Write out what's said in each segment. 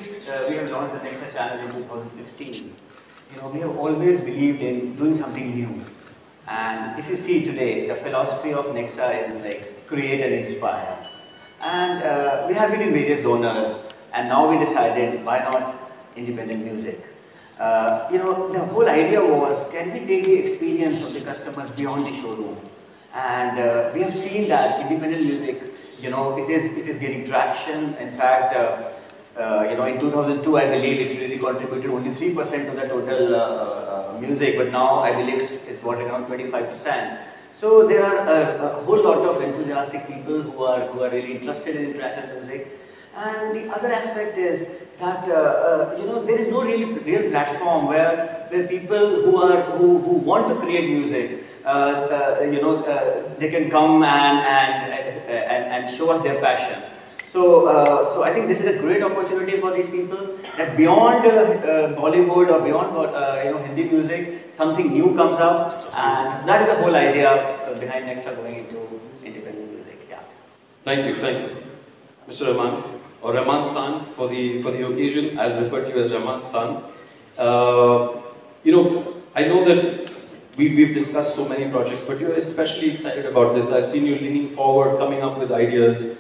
since we have launched the NEXA channel in 2015, we have always believed in doing something new. And if you see today, the philosophy of NEXA is like create and inspire. And we have been in various genres, and now we decided why not independent music. The whole idea was, can we take the experience of the customer beyond the showroom? And we have seen that independent music, it is getting traction. In fact, in 2002, I believe it really contributed only 3% to the total music, but now I believe it's got around 25%. So there are a whole lot of enthusiastic people who are really interested in international music. And the other aspect is that there is no real platform where people who want to create music, they can come and show us their passion. So I think this is a great opportunity for these people, that beyond Bollywood or beyond Hindi music, something new comes up, and that is the whole idea behind NEXA going into independent music. Yeah. Thank you, Mr. Rahman, or Rahman San for the occasion. I'll refer to you as Rahman San. I know that we've discussed so many projects, but you're especially excited about this. I've seen you leaning forward, coming up with ideas.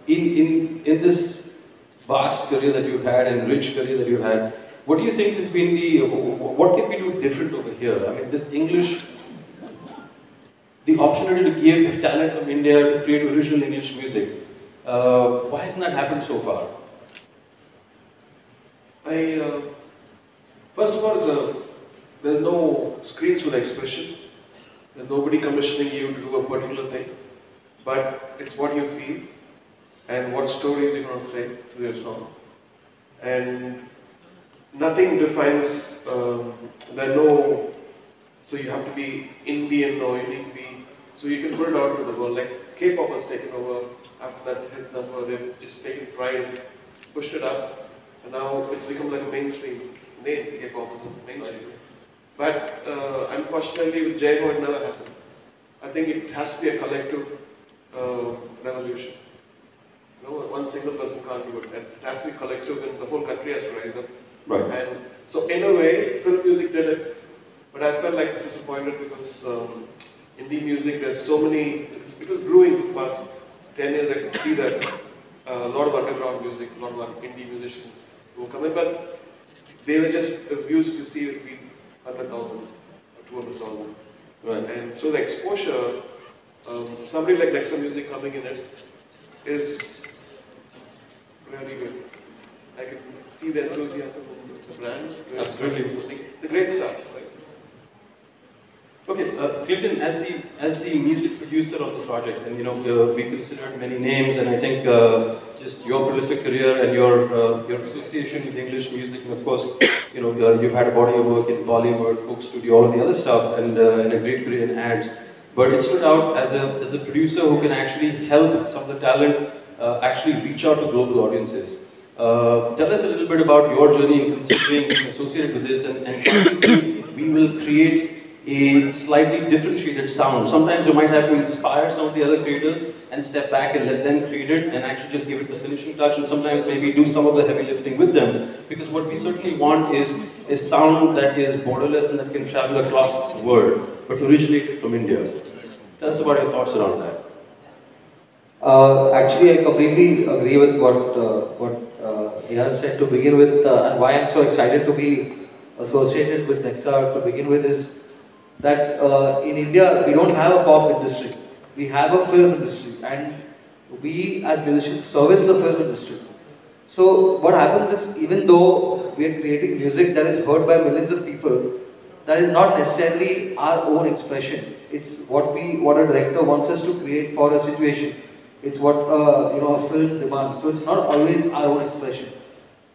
In this vast career that you've had and rich career that you've had, what do you think has been what can we do different over here? I mean, this English, the opportunity to give talent from India to create original English music, why hasn't that happened so far? First of all, there's no screens for the expression. There's nobody commissioning you to do a particular thing, but it's what you feel and what stories you're going to say through your song. And nothing defines, so you have to be Indian or you need to be, so you can put it out to the world. Like K-pop has taken over after that hit number, they've just taken pride, pushed it up, and now it's become like a mainstream name. K-pop is a mainstream. But unfortunately with Jai Ho it never happened. I think it has to be a collective revolution. One single person can't do it. It has to be collective, and the whole country has to rise up. Right. And so in a way, film music did it, but I felt like disappointed because indie music, there's so many, it was brewing for the past 10 years. I could see that a lot of underground music, a lot of indie musicians who come in, but they were just views you see would be 100,000 or 200,000. Right. And so the exposure, somebody like NEXA Music coming in it is really good. I can see the enthusiasm of the brand. Absolutely. It's a great start, right? Okay, Clinton, as the music producer of the project, and we considered many names, and I think just your prolific career and your association with English music, and of course, you've had a body of work in Bollywood, Cook Studio, all of the other stuff, and a great career in ads. But it stood out as a producer who can actually help some of the talent actually reach out to global audiences. Tell us a little bit about your journey in considering being associated with this, and how do you think we will create a slightly differentiated sound? Sometimes you might have to inspire some of the other creators and step back and let them create it and actually just give it the finishing touch, and sometimes maybe do some of the heavy lifting with them. Because what we certainly want is a sound that is borderless and that can travel across the world, but originated from India. Tell us about your thoughts around that. Actually, I completely agree with what Neha said to begin with, and why I'm so excited to be associated with NEXA to begin with is that in India we don't have a pop industry, we have a film industry, and we as musicians service the film industry. So what happens is, even though we are creating music that is heard by millions of people, that is not necessarily our own expression. It's what a director wants us to create for a situation. It's what a film demands. So it's not always our own expression.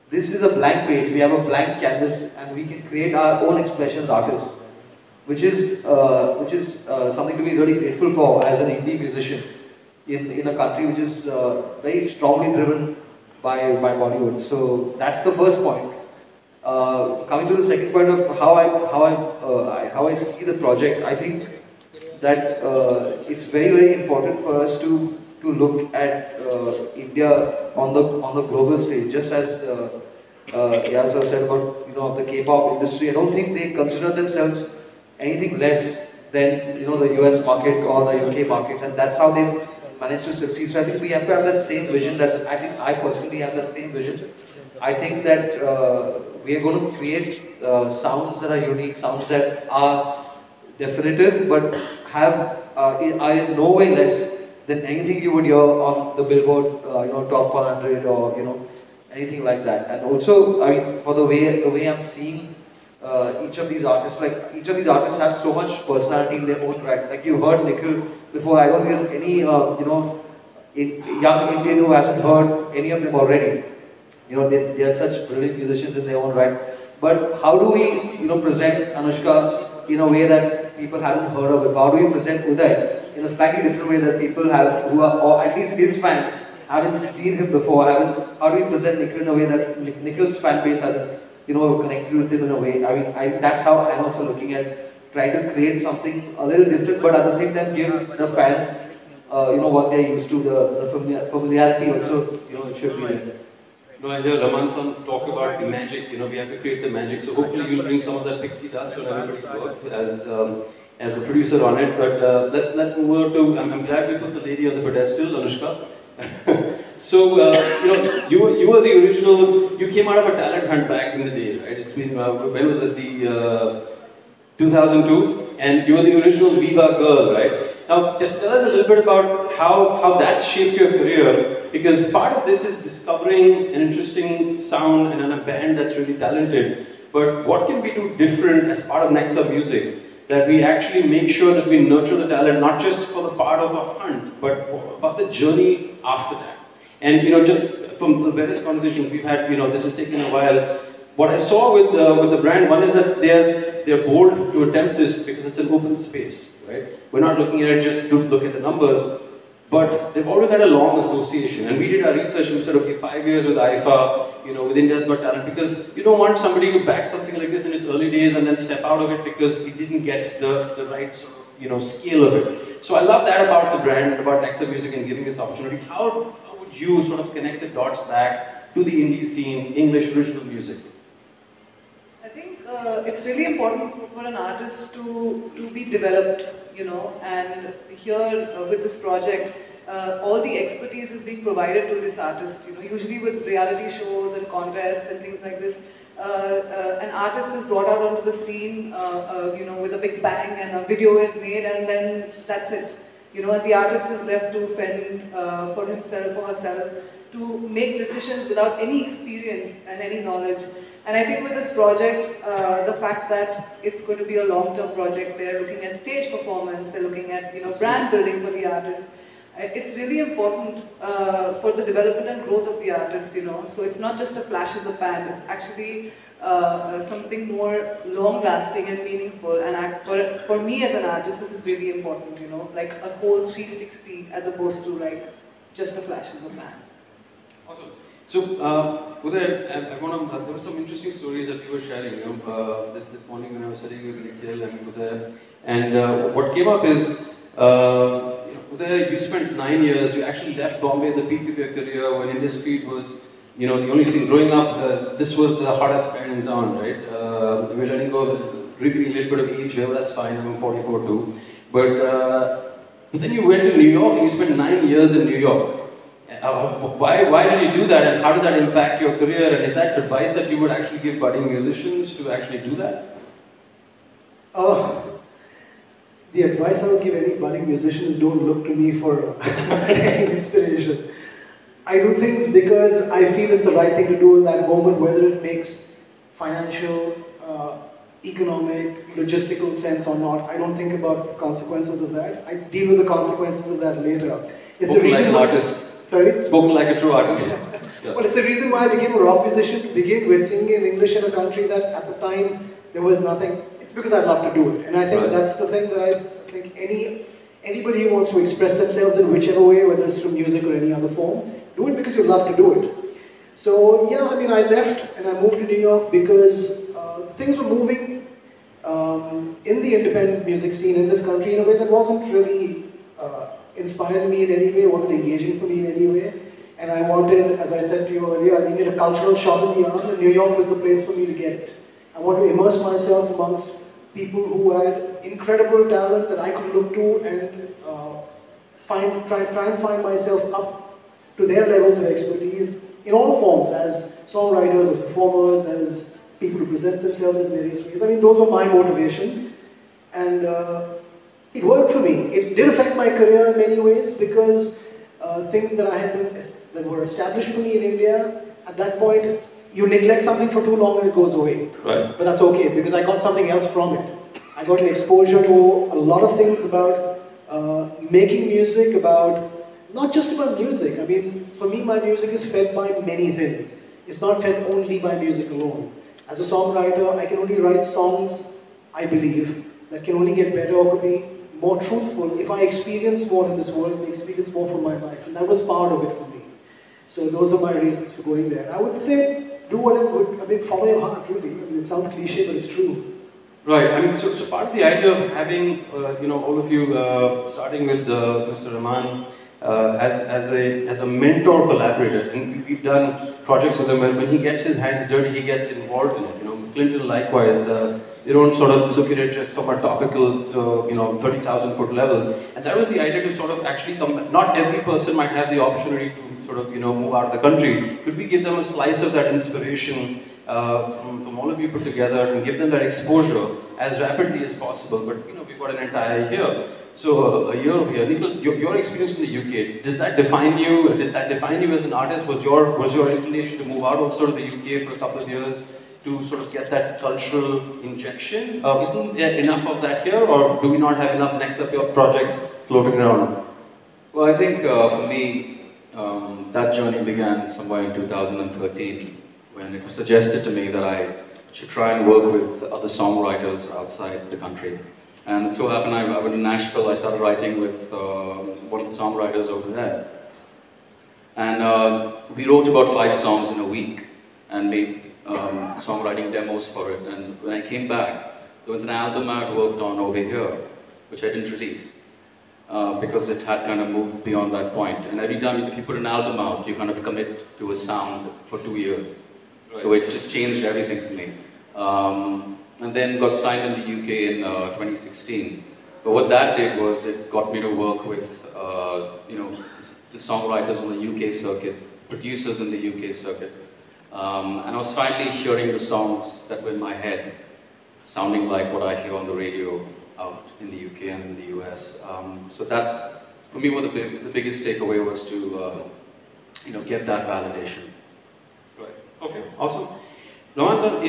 This is a blank page. We have a blank canvas, and we can create our own expression as artists, which is something to be really grateful for as an indie musician in a country which is very strongly driven by Bollywood. So that's the first point. Coming to the second point of how I see the project, I think that it's very important for us to look at India on the global stage, just as Yasa said about the K-pop industry. I don't think they consider themselves anything less than the US market or the UK market, and that's how they managed to succeed. So I think we have to have that same vision. I think I personally have that same vision. I think that we are going to create sounds that are unique, sounds that are definitive, but are in no way less than anything you would hear on the Billboard, top 100 or anything like that. And also, I mean, for the way I'm seeing each of these artists, like each of these artists have so much personality in their own right. Like you heard Nikhil before. I don't think there's any young Indian who hasn't heard any of them already. They are such brilliant musicians in their own right. But how do we, present Anushka in a way that people haven't heard of it? How do we present Uday in a slightly different way that people have, who are, or at least his fans, haven't seen him before? How do we present Nikhil in a way that Nikhil's fan base hasn't, connected with him in a way? I mean, that's how I'm also looking at trying to create something a little different, but at the same time give the fans, what they're used to, the familiarity also, it should be there. No, I hear Rahman talk about the magic. We have to create the magic. So hopefully you'll bring some of that pixie dust on everybody's work as a producer on it. But let's move over to. I'm glad we put the lady on the pedestal, Anushka. So you were the original. You came out of a talent hunt back in the day, right? It's been when was it? The 2002, and you were the original Viva girl, right? Now tell us a little bit about how that's shaped your career. Because part of this is discovering an interesting sound and a band that's really talented. But what can we do different as part of NEXA Music that we actually make sure that we nurture the talent, not just for the part of a hunt, but about the journey after that? And just from the various conversations we've had, this has taken a while. What I saw with the brand, one is that they're bold to attempt this because it's an open space, right? We're not looking at it just to look at the numbers. But they've always had a long association, and we did our research and we said, okay, 5 years with IFA, with India's Got Talent, because you don't want somebody to back something like this in its early days and then step out of it because it didn't get the right sort of, scale of it. So I love that about the brand, about NEXA Music and giving this opportunity. How would you sort of connect the dots back to the indie scene, English original music? I think it's really important for an artist to be developed, and here with this project, all the expertise is being provided to this artist. Usually with reality shows and contests and things like this, an artist is brought out onto the scene, with a big bang, and a video is made, and then that's it. And the artist is left to fend for himself or herself, to make decisions without any experience and any knowledge. And I think with this project, the fact that it's going to be a long-term project, they're looking at stage performance, they're looking at brand building for the artist. It's really important for the development and growth of the artist, So it's not just a flash in the pan, it's actually something more long-lasting and meaningful. And for me as an artist, this is really important, like a whole 360 as opposed to like just a flash in the pan. Awesome. So, Uday, there were some interesting stories that you were sharing, this morning when I was sitting with Nikhil and Uday. And what came up is, Uday, you spent 9 years, you actually left Bombay at the peak of your career when industry was, the only thing growing up, this was the hardest band in town, right? We're letting go of revealing a little bit of age here, that's fine, I'm 44 too. But then you went to New York and you spent 9 years in New York. Why did you do that, and how did that impact your career, and is that advice that you would actually give budding musicians to actually do that? The advice I would give any budding musician is don't look to me for any inspiration. I do things because I feel it's the right thing to do in that moment, whether it makes financial, economic, logistical sense or not. I don't think about the consequences of that. I deal with the consequences of that later. It's the reason like an artist. Sorry? Spoken like a true artist. Yeah. Well, it's the reason why I became a rock musician to begin with, singing in English in a country that at the time there was nothing. It's because I love to do it. And I think that's the thing that I think anybody who wants to express themselves in whichever way, whether it's through music or any other form, do it because you love to do it. So yeah, I mean, I left and I moved to New York because things were moving in the independent music scene in this country in a way that wasn't really inspired me in any way, wasn't engaging for me in any way. And I wanted, as I said to you earlier, I needed a cultural shot in the arm, and New York was the place for me to get it. I wanted to immerse myself amongst people who had incredible talent that I could look to and try and find myself up to their levels of expertise in all forms, as songwriters, as performers, as people who present themselves in various ways. I mean, those were my motivations, and it worked for me. It did affect my career in many ways because things that that were established for me in India, at that point, you neglect something for too long and it goes away. Right. But that's okay because I got something else from it. I got an exposure to a lot of things about making music, about not just about music. I mean, for me, my music is fed by many things. It's not fed only by music alone. As a songwriter, I can only write songs, I believe, that can only get better or could be more truthful if I experience more in this world and experience more from my life. And that was part of it for me. So those are my reasons for going there. I would say, do whatever, I mean, follow your heart, really. I mean, it sounds cliche, but it's true. Right. I mean, so part of the idea of having, all of you starting with Mr. Rahman as a mentor collaborator, and we've done projects with him where when he gets his hands dirty, he gets involved in it. Clinton likewise. They don't sort of look at it just from a topical, 30,000 foot level. And that was the idea to sort of actually come. Not every person might have the opportunity to sort of, move out of the country. Could we give them a slice of that inspiration? From all of you put together and give them that exposure as rapidly as possible. But we've got an entire year. So a year over here. Nikhil, your experience in the UK, does that define you? Did that define you as an artist? Was your inclination to move out also to the UK for a couple of years to sort of get that cultural injection? Isn't there enough of that here, or do we not have enough NEXA projects floating around? Well, I think for me, that journey began somewhere in 2013. When it was suggested to me that I should try and work with other songwriters outside the country. And it so happened I went to Nashville, I started writing with one of the songwriters over there. And we wrote about 5 songs in a week and made songwriting demos for it. And when I came back, there was an album I had worked on over here, which I didn't release. Because it had kind of moved beyond that point. And every time if you put an album out, you kind of commit to a sound for 2 years. Right. So it just changed everything for me. And then got signed in the UK in 2016. But what that did was it got me to work with the songwriters on the UK circuit, producers in the UK circuit. And I was finally hearing the songs that were in my head, sounding like what I hear on the radio out in the UK and in the US. So that's, for me, what the biggest takeaway was to get that validation. Right. Okay. Awesome. Rahman,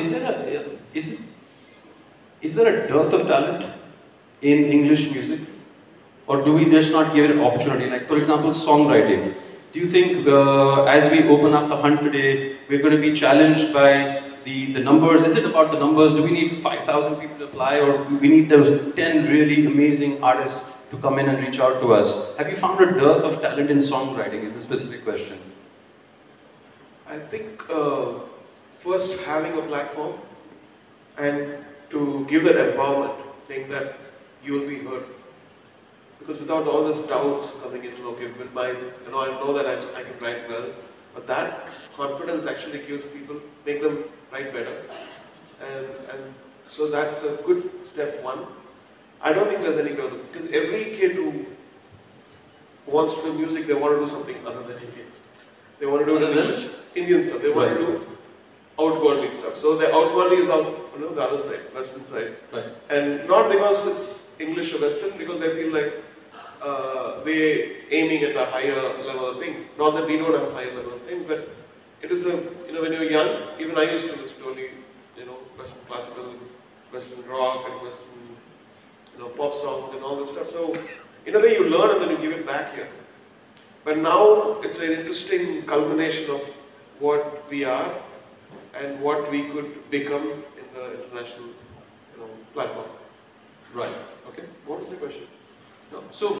is there a dearth of talent in English music, or do we just not give it an opportunity? Like, for example, songwriting. Do you think as we open up the hunt today, we're going to be challenged by the numbers? Is it about the numbers? Do we need 5,000 people to apply, or do we need those 10 really amazing artists to come in and reach out to us? Have you found a dearth of talent in songwriting is the specific question. I think first having a platform and to give that empowerment, saying that you will be heard. Because without all these doubts coming in, okay, with my, I know that I can write well, but that confidence actually gives people, make them write better. And so that's a good step one. I don't think there's any growth, because every kid who wants to do music, they want to do something other than Indians. They want to do Indian stuff. They want to do outworldly stuff. So the outworldly is on the other side, Western side. Right. And not because it's English or Western, because they feel like they're aiming at a higher level thing. Not that we don't have a higher level thing, but it is a, when you're young, even I used to listen to only, Western classical, Western rock and Western, pop songs and all this stuff. So in a way you learn and then you give it back here. But now it's an interesting culmination of what we are and what we could become in the international platform. Right. Okay. What was the question? No. So